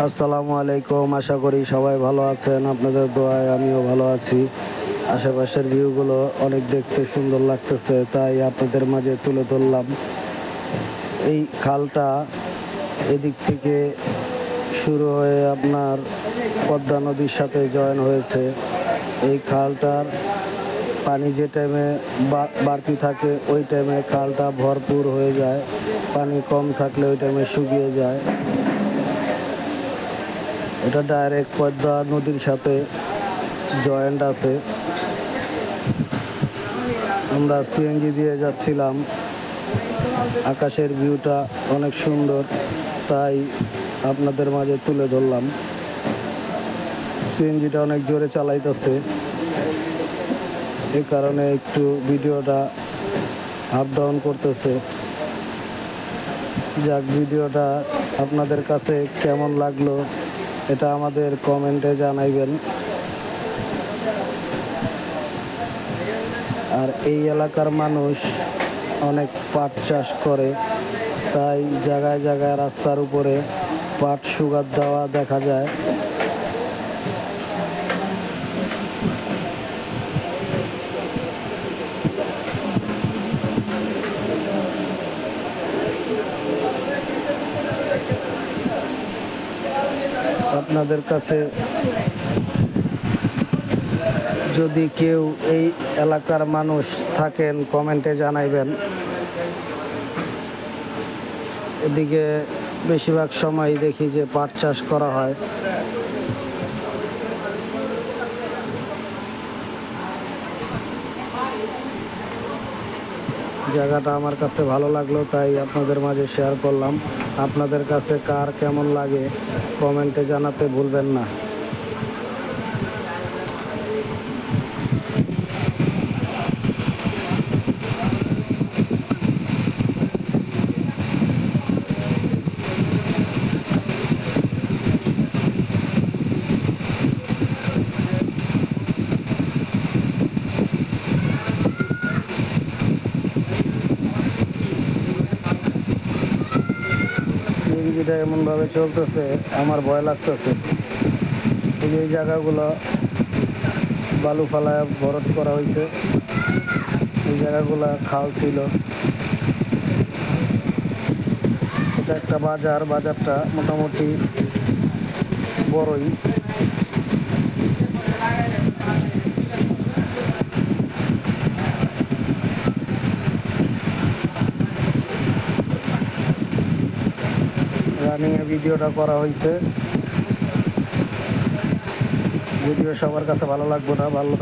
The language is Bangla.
আসসালামু আলাইকুম। আশা করি সবাই ভালো আছেন। আপনাদের দোয়ায় আমিও ভালো আছি। আশেপাশের ভিউগুলো অনেক দেখতে সুন্দর লাগতেছে, তাই আপনাদের মাঝে তুলে ধরলাম। এই খালটা এদিক থেকে শুরু হয়ে আপনার পদ্মা নদীর সাথে জয়েন হয়েছে। এই খালটার পানি যে টাইমে বাড়তি থাকে ওই টাইমে খালটা ভরপুর হয়ে যায়, পানি কম থাকলে ওই টাইমে শুকিয়ে যায়। এটা ডাইরেক্ট পদ্মা নদীর সাথে জয়েন্ট আছে। আমরা সিএনজি দিয়ে যাচ্ছিলাম। আকাশের ভিউটা অনেক সুন্দর, তাই আপনাদের মাঝে তুলে ধরলাম। সিএনজিটা অনেক জোরে চালাইতেছে, এই কারণে একটু ভিডিওটা আপ ডাউন করতেছে। যাক, ভিডিওটা আপনাদের কাছে কেমন লাগলো এটা আমাদের কমেন্টে জানাইবেন। আর এই এলাকার মানুষ অনেক পাট চাষ করে, তাই জায়গায় জায়গায় রাস্তার উপরে পাট সুগার দেওয়া দেখা যায়। আপনাদের কাছে যদি কেউ এই এলাকার মানুষ থাকেন কমেন্টে জানাইবেন। এদিকে বেশিরভাগ সময় দেখি যে পাট চাষ করা হয়। জায়গাটা আমার কাছে ভালো লাগলো, তাই আপনাদের মাঝে শেয়ার করলাম। আপনাদের কাছে কার কেমন লাগে কমেন্টে জানাতে ভুলবেন না। সিএনজিটা এমনভাবে চলতেছে আমার ভয় লাগতেছে। এই জায়গাগুলো বালু ফালায় ভরাট করা হয়েছে। এই জায়গাগুলো খাল ছিল। এটা একটা বাজার, বাজারটা মোটামুটি বড়ই। রানিংয়ে ভিডিওটা করা হয়েছে, যদিও সবার কাছে ভালো লাগবে না। ভালো